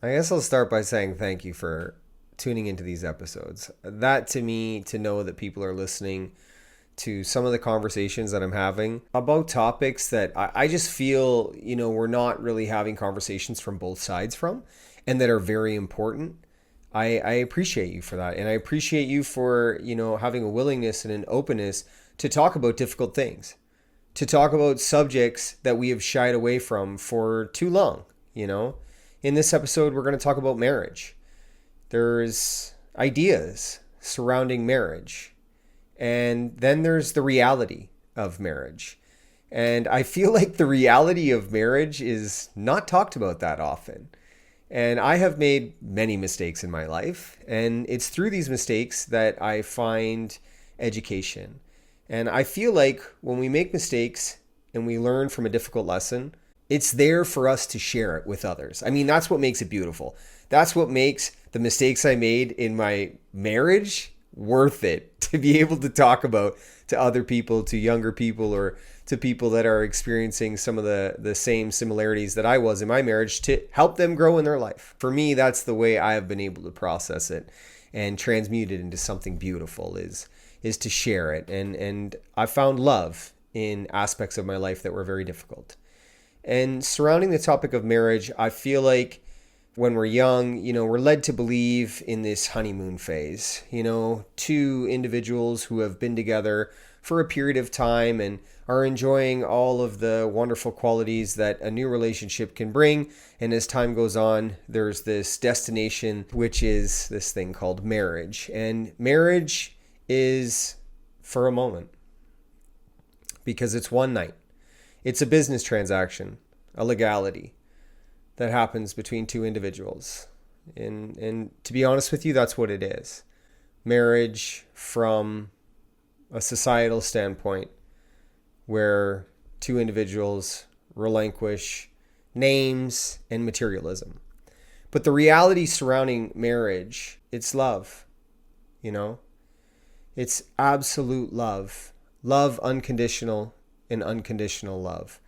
I guess I'll start by saying thank you for tuning into these episodes. That to me, to know that people are listening to some of the conversations that I'm having about topics that I just feel, we're not really having conversations from both sides from and that are very important. I appreciate you for that. And I appreciate you for, having a willingness and an openness to talk about difficult things, to talk about subjects that we have shied away from for too long, you know? In this episode, we're going to talk about marriage. There's ideas surrounding marriage, and then there's the reality of marriage. And I feel like the reality of marriage is not talked about that often. And I have made many mistakes in my life, and it's through these mistakes that I find education. And I feel like when we make mistakes and we learn from a difficult lesson, it's there for us to share it with others. I mean, that's what makes it beautiful. That's what makes the mistakes I made in my marriage worth it to be able to talk about to other people, to younger people, or to people that are experiencing some of the same similarities that I was in my marriage to help them grow in their life. For me, that's the way I have been able to process it and transmute it into something beautiful is to share it. And I found love in aspects of my life that were very difficult. And surrounding the topic of marriage, I feel like when we're young, we're led to believe in this honeymoon phase. Two individuals who have been together for a period of time and are enjoying all of the wonderful qualities that a new relationship can bring. And as time goes on, there's this destination, which is this thing called marriage. And marriage is for a moment because it's one night. It's a business transaction, a legality that happens between two individuals. And to be honest with you, that's what it is. Marriage from a societal standpoint where two individuals relinquish names and materialism. But the reality surrounding marriage, it's love, It's absolute love. Love unconditional and unconditional love.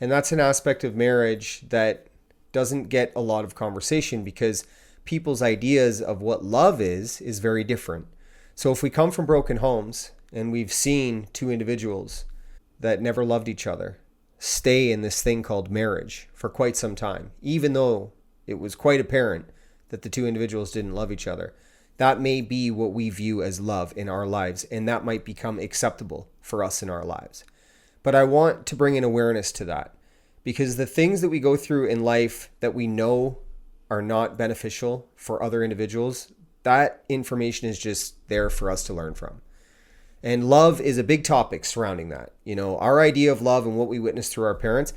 And that's an aspect of marriage that doesn't get a lot of conversation because people's ideas of what love is very different. So if we come from broken homes and we've seen two individuals that never loved each other stay in this thing called marriage for quite some time, even though it was quite apparent that the two individuals didn't love each other, that may be what we view as love in our lives, and that might become acceptable for us in our lives. But I want to bring an awareness to that because the things that we go through in life that we know are not beneficial for other individuals, that information is just there for us to learn from. And love is a big topic surrounding that. Our idea of love and what we witnessed through our parents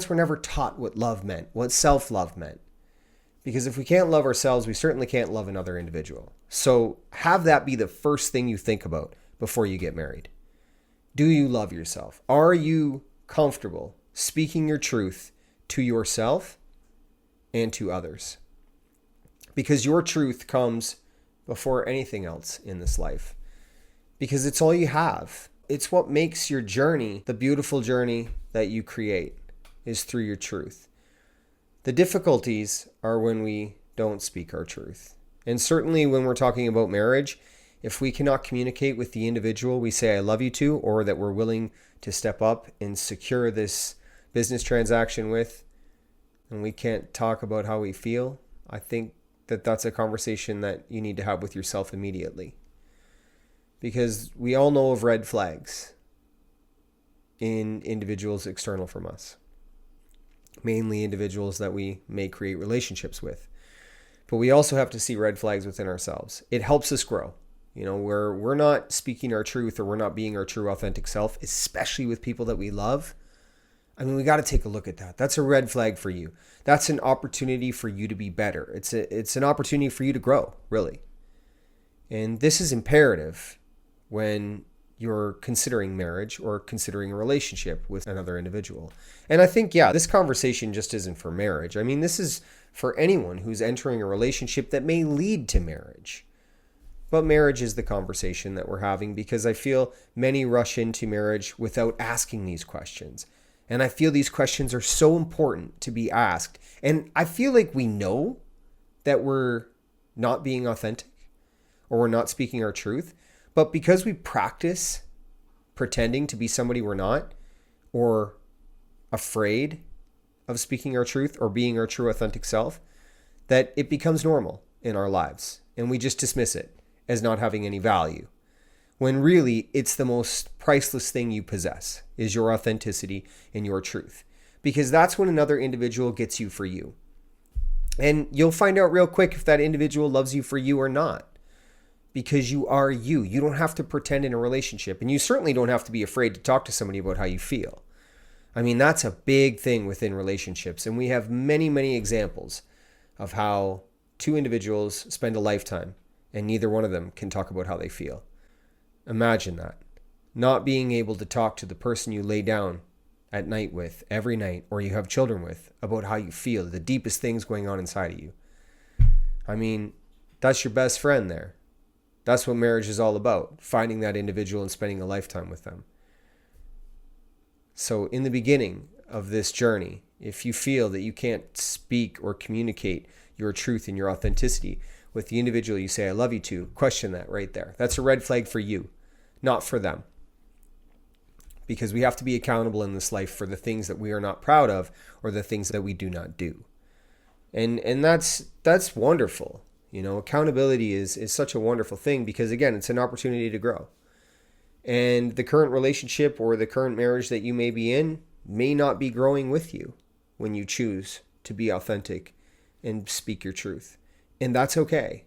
were never taught what love meant, what self-love meant. Because if we can't love ourselves, we certainly can't love another individual. So have that be the first thing you think about before you get married. Do you love yourself? Are you comfortable speaking your truth to yourself and to others? Because your truth comes before anything else in this life. Because it's all you have. It's what makes your journey, the beautiful journey that you create, is through your truth. The difficulties are when we don't speak our truth. And certainly when we're talking about marriage, if we cannot communicate with the individual we say I love you to, or that we're willing to step up and secure this business transaction with, and we can't talk about how we feel, I think that that's a conversation that you need to have with yourself immediately. Because we all know of red flags in individuals external from us. Mainly individuals that we may create relationships with. But we also have to see red flags within ourselves. It helps us grow. Where we're not speaking our truth or we're not being our true authentic self, especially with people that we love. I mean, we got to take a look at that. That's a red flag for you. That's an opportunity for you to be better. It's an opportunity for you to grow, really. And this is imperative when you're considering marriage or considering a relationship with another individual. And I think, this conversation just isn't for marriage. I mean, this is for anyone who's entering a relationship that may lead to marriage. But marriage is the conversation that we're having because I feel many rush into marriage without asking these questions. And I feel these questions are so important to be asked. And I feel like we know that we're not being authentic or we're not speaking our truth. But because we practice pretending to be somebody we're not, or afraid of speaking our truth or being our true authentic self, that it becomes normal in our lives and we just dismiss it as not having any value. When really it's the most priceless thing you possess is your authenticity and your truth. Because that's when another individual gets you for you. And you'll find out real quick if that individual loves you for you or not. Because you are you. You don't have to pretend in a relationship. And you certainly don't have to be afraid to talk to somebody about how you feel. I mean, that's a big thing within relationships. And we have many, many examples of how two individuals spend a lifetime and neither one of them can talk about how they feel. Imagine that. Not being able to talk to the person you lay down at night with every night, or you have children with, about how you feel, the deepest things going on inside of you. I mean, that's your best friend there. That's what marriage is all about, finding that individual and spending a lifetime with them. So in the beginning of this journey, if you feel that you can't speak or communicate your truth and your authenticity with the individual you say I love you to, question that right there. That's a red flag for you, not for them. Because we have to be accountable in this life for the things that we are not proud of or the things that we do not do. And that's wonderful. You know, accountability is such a wonderful thing because, again, it's an opportunity to grow. And the current relationship or the current marriage that you may be in may not be growing with you when you choose to be authentic and speak your truth. And that's okay.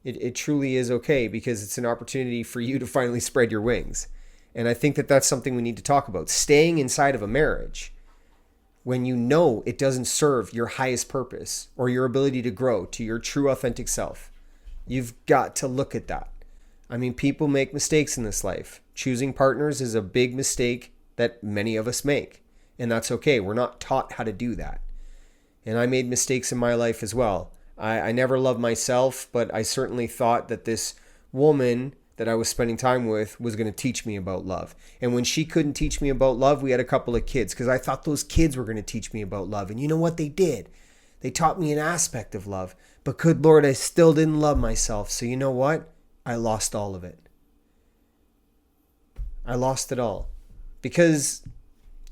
It truly is okay because it's an opportunity for you to finally spread your wings. And I think that that's something we need to talk about. Staying inside of a marriage when you know it doesn't serve your highest purpose or your ability to grow to your true authentic self. You've got to look at that. I mean, people make mistakes in this life. Choosing partners is a big mistake that many of us make. And that's okay. We're not taught how to do that. And I made mistakes in my life as well. I never loved myself, but I certainly thought that this woman that I was spending time with was going to teach me about love. And when she couldn't teach me about love, we had a couple of kids because I thought those kids were going to teach me about love. And you know what they did? They taught me an aspect of love. But good Lord, I still didn't love myself. So you know what? I lost all of it. I lost it all because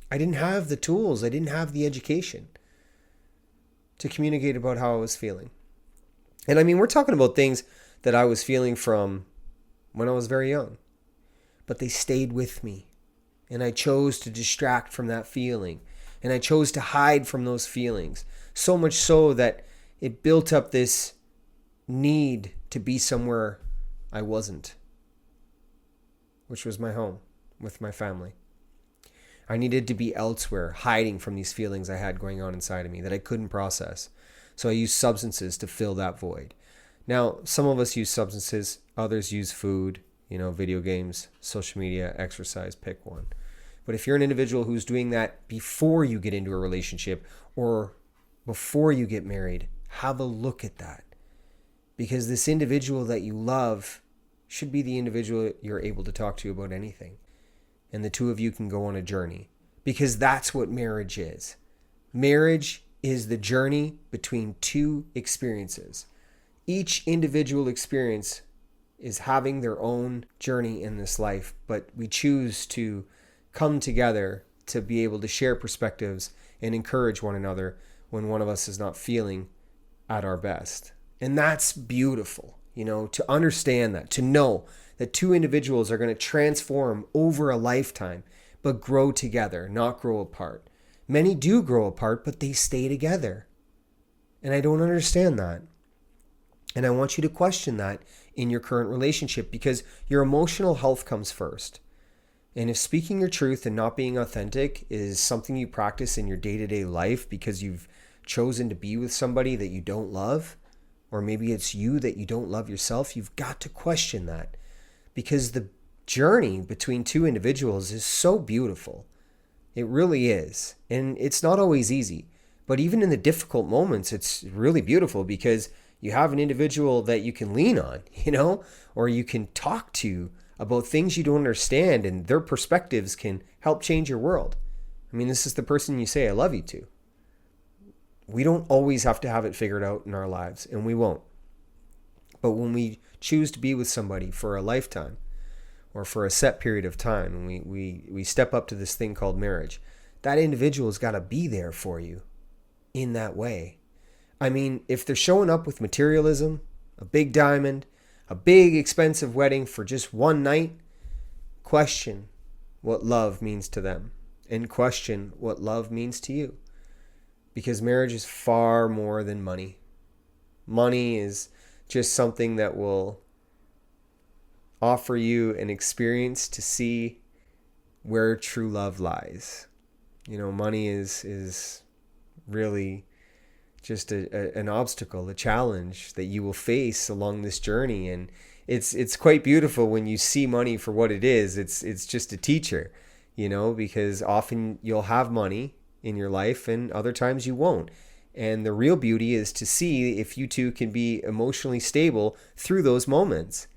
I didn't have the tools. I didn't have the education to communicate about how I was feeling. And I mean, we're talking about things that I was feeling from when I was very young, but they stayed with me. And I chose to distract from that feeling. And I chose to hide from those feelings. So much so that it built up this need to be somewhere I wasn't, which was my home with my family. I needed to be elsewhere, hiding from these feelings I had going on inside of me that I couldn't process. So I used substances to fill that void. Now, some of us use substances, others use food, video games, social media, exercise, pick one. But if you're an individual who's doing that before you get into a relationship or before you get married, have a look at that. Because this individual that you love should be the individual you're able to talk to about anything. And the two of you can go on a journey. Because that's what marriage is. Marriage is the journey between two experiences. Each individual experience is having their own journey in this life, but we choose to come together to be able to share perspectives and encourage one another when one of us is not feeling at our best. And that's beautiful, to understand that, to know that two individuals are going to transform over a lifetime, but grow together, not grow apart. Many do grow apart, but they stay together. And I don't understand that. And I want you to question that in your current relationship because your emotional health comes first. And if speaking your truth and not being authentic is something you practice in your day-to-day life because you've chosen to be with somebody that you don't love, or maybe it's you that you don't love yourself, you've got to question that. Because the journey between two individuals is so beautiful. It really is. And it's not always easy. But even in the difficult moments, it's really beautiful because you have an individual that you can lean on, or you can talk to about things you don't understand, and their perspectives can help change your world. I mean, this is the person you say I love you to. We don't always have to have it figured out in our lives, and we won't. But when we choose to be with somebody for a lifetime or for a set period of time, and we step up to this thing called marriage, that individual's got to be there for you in that way. I mean, if they're showing up with materialism, a big diamond, a big expensive wedding for just one night, question what love means to them and question what love means to you. Because marriage is far more than money. Money is just something that will offer you an experience to see where true love lies. Money is really just an obstacle, a challenge that you will face along this journey. And it's quite beautiful when you see money for what it is. It's just a teacher, because often you'll have money in your life and other times you won't. And the real beauty is to see if you two can be emotionally stable through those moments.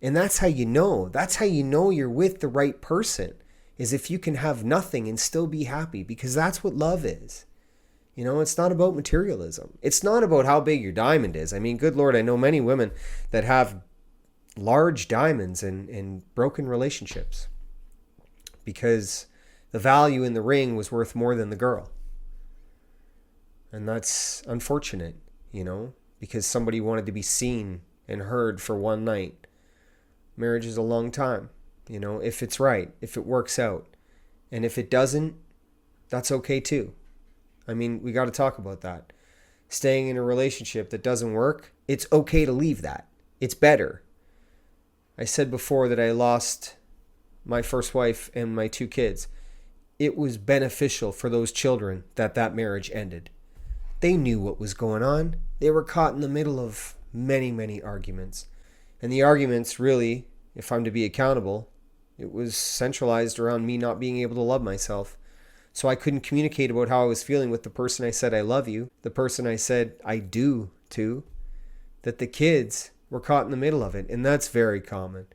And that's how you know. That's how you know you're with the right person, is if you can have nothing and still be happy, because that's what love is. It's not about materialism. It's not about how big your diamond is. I mean, good Lord, I know many women that have large diamonds and broken relationships because the value in the ring was worth more than the girl. And that's unfortunate, because somebody wanted to be seen and heard for one night. Marriage is a long time, if it's right, if it works out. And if it doesn't, that's okay too. I mean, we got to talk about that. Staying in a relationship that doesn't work, it's okay to leave that. It's better. I said before that I lost my first wife and my 2 kids. It was beneficial for those children that marriage ended. They knew what was going on. They were caught in the middle of many, many arguments. And the arguments really, if I'm to be accountable, it was centralized around me not being able to love myself. So I couldn't communicate about how I was feeling with the person I said I love you, the person I said I do to, that the kids were caught in the middle of it. And that's very common.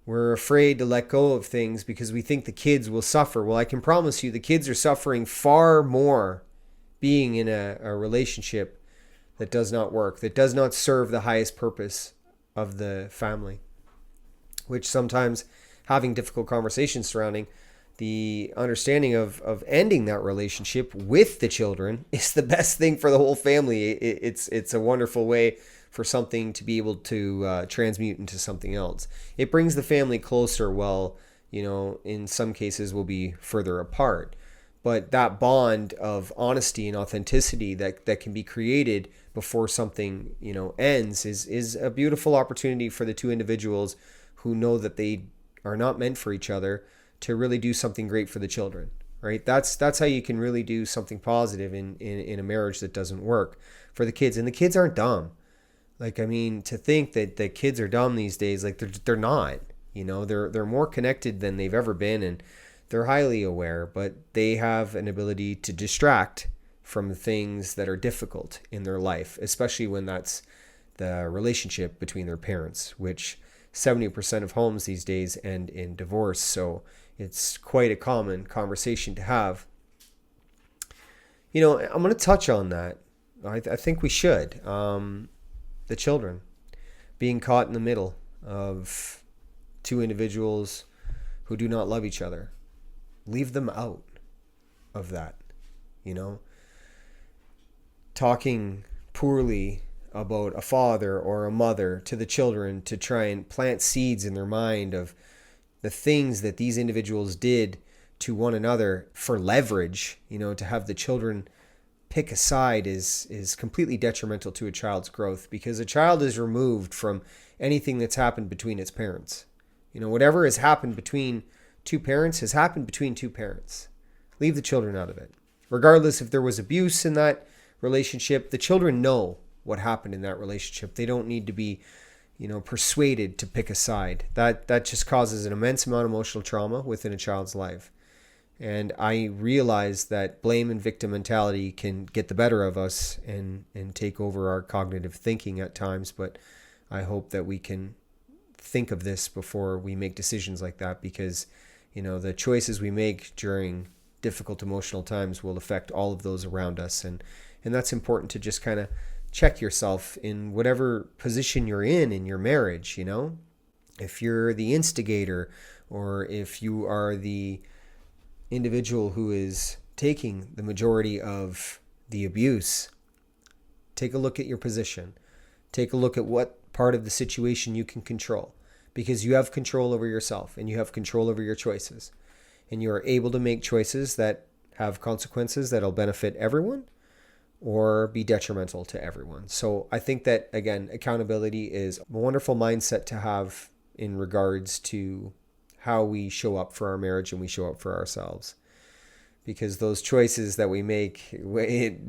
We're afraid to let go of things because we think the kids will suffer. Well, I can promise you the kids are suffering far more being in a relationship that does not work, that does not serve the highest purpose of the family, which sometimes having difficult conversations surrounding the understanding of ending that relationship with the children is the best thing for the whole family. It's a wonderful way for something to be able to transmute into something else. It brings the family closer while, in some cases will be further apart. But that bond of honesty and authenticity that can be created before something, ends is a beautiful opportunity for the two individuals who know that they are not meant for each other to really do something great for the children, right? That's how you can really do something positive in a marriage that doesn't work for the kids. And the kids aren't dumb. To think that the kids are dumb these days, they're not, they're more connected than they've ever been, and they're highly aware, but they have an ability to distract from things that are difficult in their life, especially when that's the relationship between their parents, which 70% of homes these days end in divorce. So it's quite a common conversation to have. I'm going to touch on that. I think we should. The children being caught in the middle of two individuals who do not love each other. Leave them out of that, Talking poorly about a father or a mother to the children to try and plant seeds in their mind of the things that these individuals did to one another for leverage, to have the children pick a side is completely detrimental to a child's growth, because a child is removed from anything that's happened between its parents. Whatever has happened between two parents has happened between two parents. Leave the children out of it. Regardless if there was abuse in that relationship, the children know what happened in that relationship. They don't need to be, persuaded to pick a side. That just causes an immense amount of emotional trauma within a child's life. And I realize that blame and victim mentality can get the better of us and take over our cognitive thinking at times. But I hope that we can think of this before we make decisions like that, because, the choices we make during difficult emotional times will affect all of those around us. And And that's important to just kind of check yourself in whatever position you're in your marriage, you know? If you're the instigator, or if you are the individual who is taking the majority of the abuse, take a look at your position. Take a look at what part of the situation you can control, because you have control over yourself and you have control over your choices. And you are able to make choices that have consequences that'll benefit everyone or be detrimental to everyone. So I think that, again, accountability is a wonderful mindset to have in regards to how we show up for our marriage and we show up for ourselves. Because those choices that we make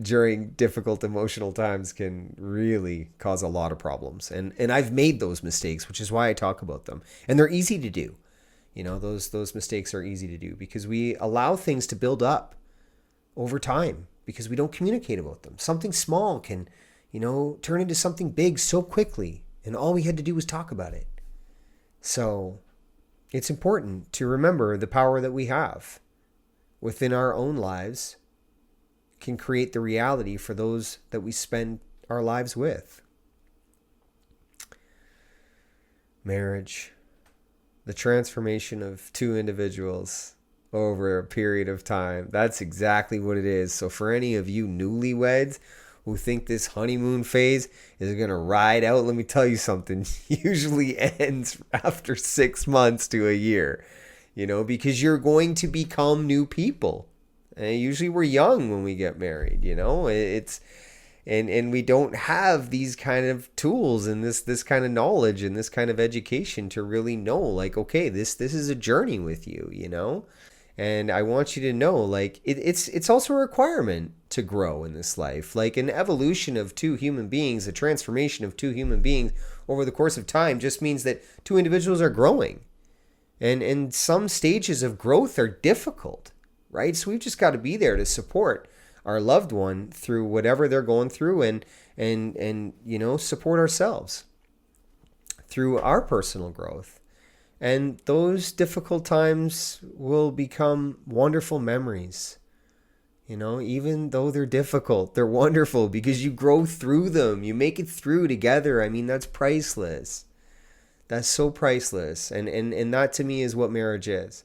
during difficult emotional times can really cause a lot of problems. And I've made those mistakes, which is why I talk about them. And they're easy to do. You know, those mistakes are easy to do because we allow things to build up over time because we don't communicate about them. Something small can, turn into something big so quickly, and all we had to do was talk about it. So it's important to remember the power that we have within our own lives can create the reality for those that we spend our lives with. Marriage, the transformation of two individuals over a period of time. That's exactly what it is. So for any of you newlyweds who think this honeymoon phase is going to ride out, let me tell you something. Usually ends after 6 months to a year, because you're going to become new people. And usually we're young when we get married, it's and we don't have these kind of tools and this kind of knowledge and this kind of education to really know, like, okay, this is a journey with you, And I want you to know, like, it's also a requirement to grow in this life. Like, an evolution of two human beings, a transformation of two human beings over the course of time just means that two individuals are growing. And some stages of growth are difficult, right? So we've just got to be there to support our loved one through whatever they're going through and support ourselves through our personal growth. And those difficult times will become wonderful memories. Even though they're difficult, they're wonderful because you grow through them. You make it through together. I mean, that's priceless. That's so priceless. And that to me is what marriage is.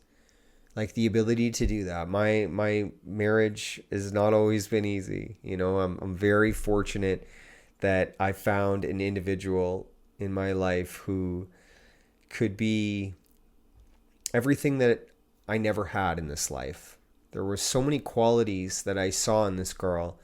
Like, the ability to do that. My marriage has not always been easy. I'm very fortunate that I found an individual in my life who could be everything that I never had in this life. There were so many qualities that I saw in this girl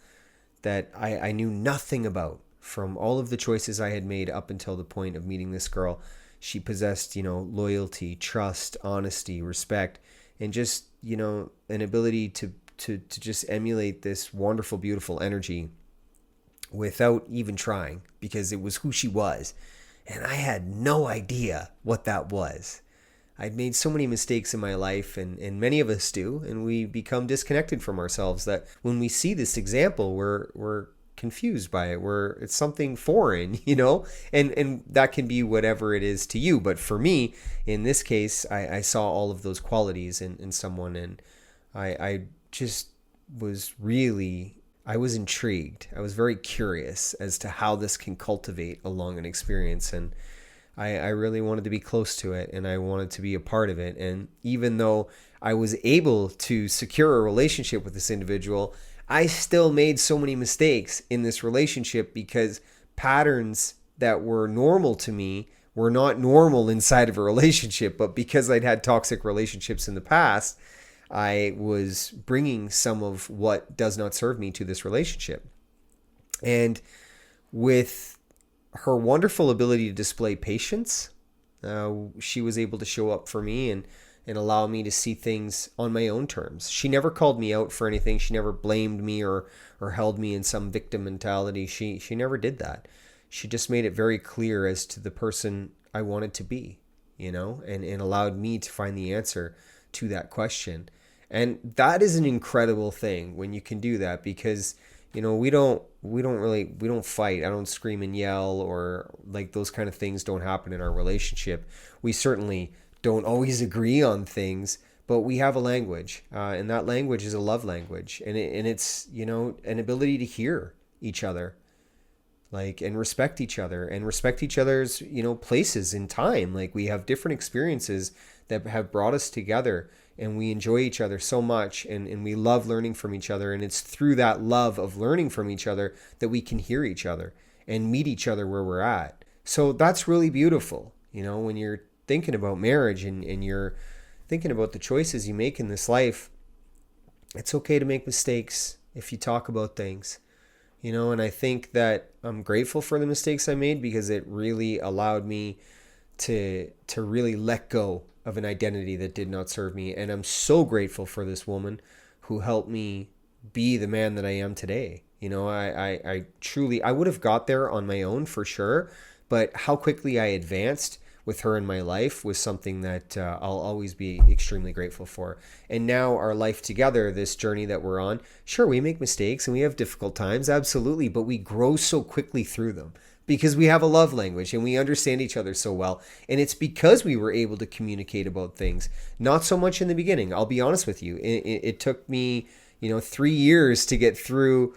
that I knew nothing about from all of the choices I had made up until the point of meeting this girl. She possessed, loyalty, trust, honesty, respect, and just, an ability to just emulate this wonderful, beautiful energy without even trying, because it was who she was. And I had no idea what that was. I'd made so many mistakes in my life, and many of us do, and we become disconnected from ourselves that when we see this example, we're confused by it. It's something foreign, and that can be whatever it is to you. But for me, in this case, I saw all of those qualities in someone, and I just was really... I was intrigued. I was very curious as to how this can cultivate along an experience. And I really wanted to be close to it, and I wanted to be a part of it. And even though I was able to secure a relationship with this individual, I still made so many mistakes in this relationship because patterns that were normal to me were not normal inside of a relationship. But because I'd had toxic relationships in the past, I was bringing some of what does not serve me to this relationship. And with her wonderful ability to display patience, she was able to show up for me and allow me to see things on my own terms. She never called me out for anything. She never blamed me or held me in some victim mentality. She never did that. She just made it very clear as to the person I wanted to be, and allowed me to find the answer to that question. And that is an incredible thing when you can do that, because, we don't fight. I don't scream and yell, or like those kind of things don't happen in our relationship. We certainly don't always agree on things, but we have a language, and that language is a love language, and it's, an ability to hear each other, and respect each other and respect each other's, places in time. Like, we have different experiences that have brought us together, and we enjoy each other so much, and we love learning from each other. And it's through that love of learning from each other that we can hear each other and meet each other where we're at. So that's really beautiful, when you're thinking about marriage, and you're thinking about the choices you make in this life. It's okay to make mistakes if you talk about things. And I think that I'm grateful for the mistakes I made, because it really allowed me to really let go of an identity that did not serve me. And I'm so grateful for this woman who helped me be the man that I am today. I truly, I would have got there on my own for sure, but how quickly I advanced with her in my life was something that I'll always be extremely grateful for. And now our life together, this journey that we're on, sure, we make mistakes and we have difficult times, absolutely, but we grow so quickly through them because we have a love language and we understand each other so well. And it's because we were able to communicate about things. Not so much in the beginning, I'll be honest with you. It took me, 3 years to get through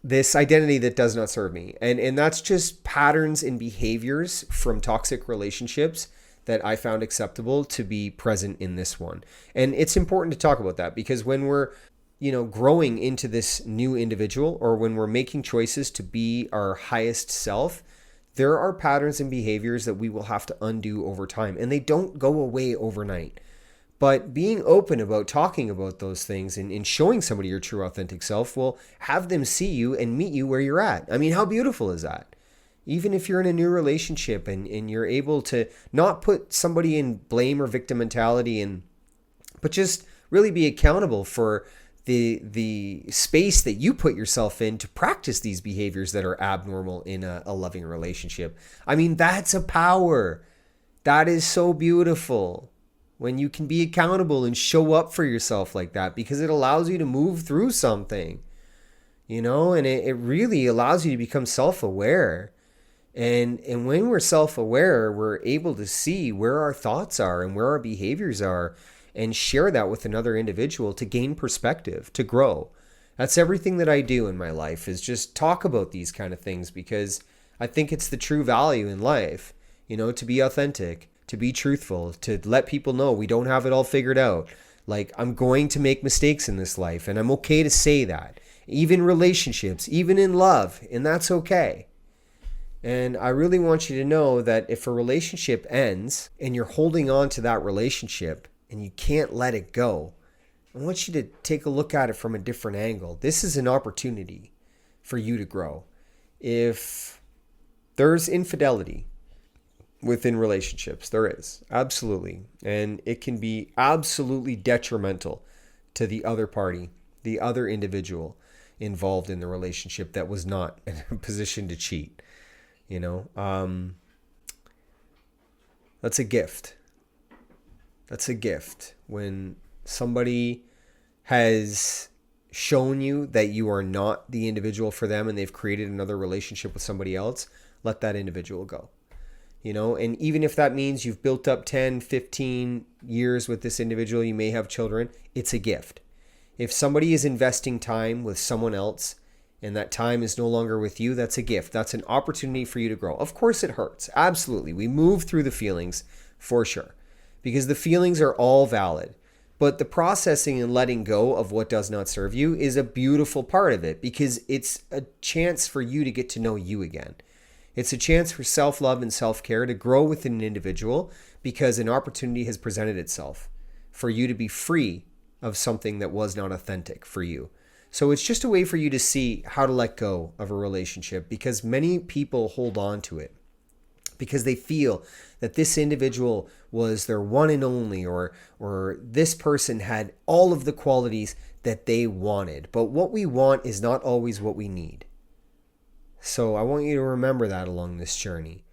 this identity that does not serve me. And that's just patterns and behaviors from toxic relationships that I found acceptable to be present in this one. And it's important to talk about that, because when we're, growing into this new individual, or when we're making choices to be our highest self, there are patterns and behaviors that we will have to undo over time, and they don't go away overnight. But being open about talking about those things and showing somebody your true authentic self will have them see you and meet you where you're at. I mean, how beautiful is that? Even if you're in a new relationship and you're able to not put somebody in blame or victim mentality, but just really be accountable for the space that you put yourself in to practice these behaviors that are abnormal in a loving relationship. I mean, that's a power. That is so beautiful. When you can be accountable and show up for yourself like that, because it allows you to move through something, and it really allows you to become self-aware. And when we're self-aware, we're able to see where our thoughts are and where our behaviors are, and share that with another individual to gain perspective, to grow. That's everything that I do in my life, is just talk about these kind of things, because I think it's the true value in life, to be authentic, to be truthful, to let people know we don't have it all figured out. Like, I'm going to make mistakes in this life, and I'm okay to say that. Even relationships, even in love, and that's okay. And I really want you to know that if a relationship ends and you're holding on to that relationship and you can't let it go, I want you to take a look at it from a different angle. This is an opportunity for you to grow. If there's infidelity within relationships, there is, absolutely. And it can be absolutely detrimental to the other party, the other individual involved in the relationship that was not in a position to cheat. That's a gift. That's a gift. When somebody has shown you that you are not the individual for them and they've created another relationship with somebody else, let that individual go. And even if that means you've built up 10, 15 years with this individual, you may have children, it's a gift. If somebody is investing time with someone else and that time is no longer with you, that's a gift. That's an opportunity for you to grow. Of course it hurts. Absolutely. We move through the feelings for sure, because the feelings are all valid. But the processing and letting go of what does not serve you is a beautiful part of it, because it's a chance for you to get to know you again. It's a chance for self-love and self-care to grow within an individual, because an opportunity has presented itself for you to be free of something that was not authentic for you. So it's just a way for you to see how to let go of a relationship, because many people hold on to it because they feel that this individual was their one and only, or this person had all of the qualities that they wanted. But what we want is not always what we need. So I want you to remember that along this journey.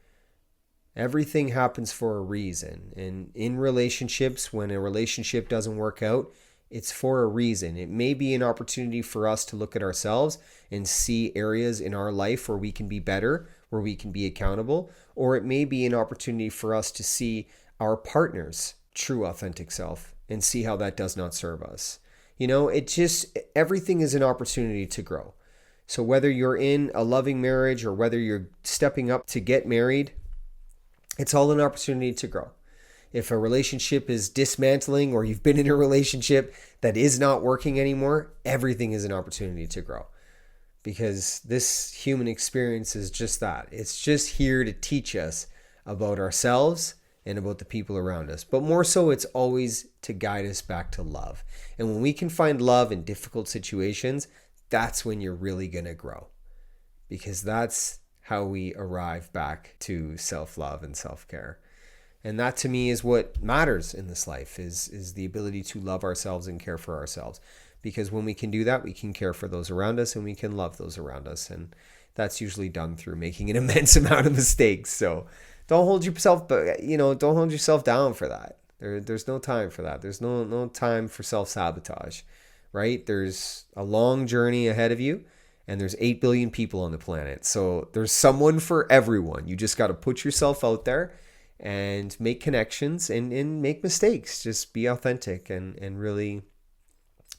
Everything happens for a reason. And in relationships, when a relationship doesn't work out, it's for a reason. It may be an opportunity for us to look at ourselves and see areas in our life where we can be better, where we can be accountable, or it may be an opportunity for us to see our partner's true authentic self and see how that does not serve us. Everything is an opportunity to grow. So whether you're in a loving marriage or whether you're stepping up to get married, it's all an opportunity to grow. If a relationship is dismantling or you've been in a relationship that is not working anymore, everything is an opportunity to grow. Because this human experience is just that. It's just here to teach us about ourselves and about the people around us. But more so, it's always to guide us back to love. And when we can find love in difficult situations, that's when you're really going to grow. Because that's how we arrive back to self-love and self-care. And that to me is what matters in this life, is the ability to love ourselves and care for ourselves. Because when we can do that, we can care for those around us and we can love those around us. And that's usually done through making an immense amount of mistakes. So don't hold yourself down for that. There's no time for that. There's no time for self-sabotage, right? There's a long journey ahead of you, and there's 8 billion people on the planet. So there's someone for everyone. You just got to put yourself out there and make connections and make mistakes. Just be authentic and really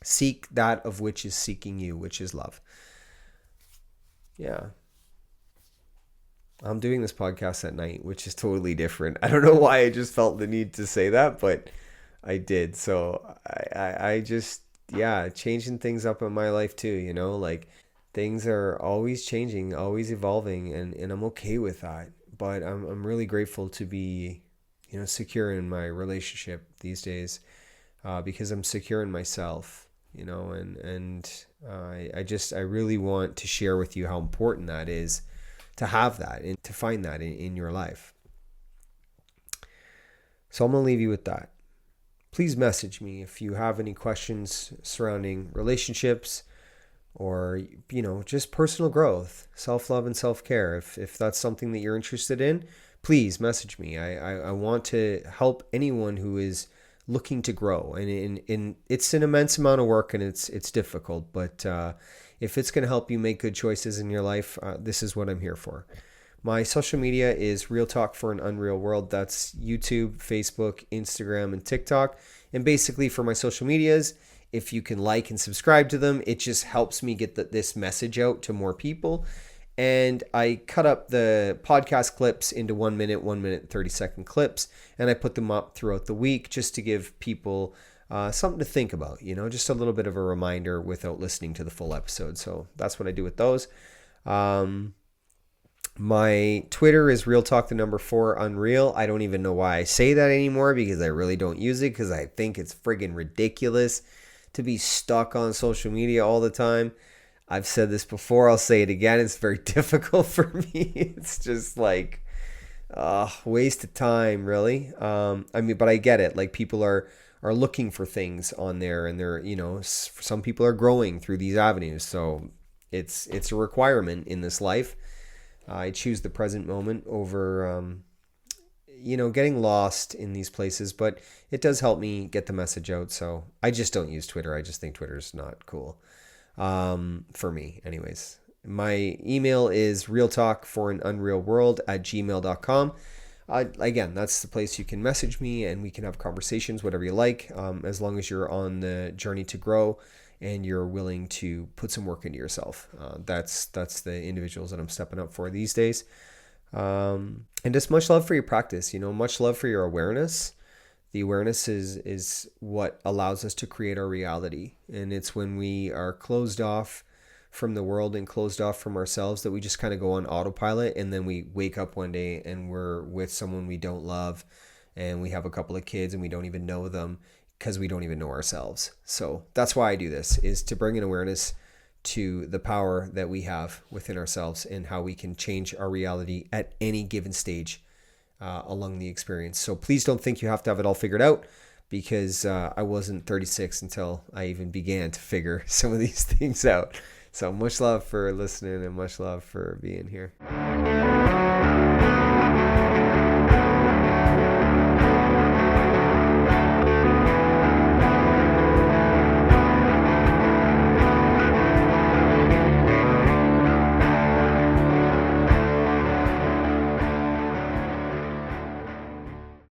seek that of which is seeking you, which is love. Yeah. I'm doing this podcast at night, which is totally different. I don't know why I just felt the need to say that, but I did. So I just, changing things up in my life too, like things are always changing, always evolving, and I'm okay with that. But I'm really grateful to be, secure in my relationship these days, because I'm secure in myself, and I really want to share with you how important that is, to have that and to find that in your life. So I'm going to leave you with that. Please message me if you have any questions surrounding relationships or, just personal growth, self-love and self-care. If that's something that you're interested in, please message me. I want to help anyone who is looking to grow. And it's an immense amount of work and it's difficult, but if it's going to help you make good choices in your life, this is what I'm here for. My social media is Real Talk for an Unreal World. That's YouTube, Facebook, Instagram, and TikTok. And basically for my social medias, if you can like and subscribe to them, it just helps me get this message out to more people. And I cut up the podcast clips into 1 minute, 1 minute, 30-second clips, and I put them up throughout the week just to give people something to think about, just a little bit of a reminder without listening to the full episode. So that's what I do with those. My Twitter is RealTalk4 Unreal. I don't even know why I say that anymore, because I really don't use it, because I think it's friggin' ridiculous to be stuck on social media all the time. I've said this before, I'll say it again. It's very difficult for me. It's just like waste of time, really. But I get it. Like, people are looking for things on there, and they're, some people are growing through these avenues. So it's a requirement in this life. I choose the present moment over, getting lost in these places, but it does help me get the message out. So I just don't use Twitter. I just think Twitter's not cool. For me anyways. My email is realtalk4anunrealworld@gmail.com. Again, that's the place you can message me and we can have conversations, whatever you like, as long as you're on the journey to grow and you're willing to put some work into yourself. That's the individuals that I'm stepping up for these days. And just much love for your practice, much love for your awareness. The awareness is what allows us to create our reality. And it's when we are closed off from the world and closed off from ourselves that we just kind of go on autopilot. And then we wake up one day and we're with someone we don't love, and we have a couple of kids and we don't even know them because we don't even know ourselves. So that's why I do this, is to bring an awareness to the power that we have within ourselves and how we can change our reality at any given stage along the experience. So please don't think you have to have it all figured out, because I wasn't 36 until I even began to figure some of these things out. So much love for listening and much love for being here.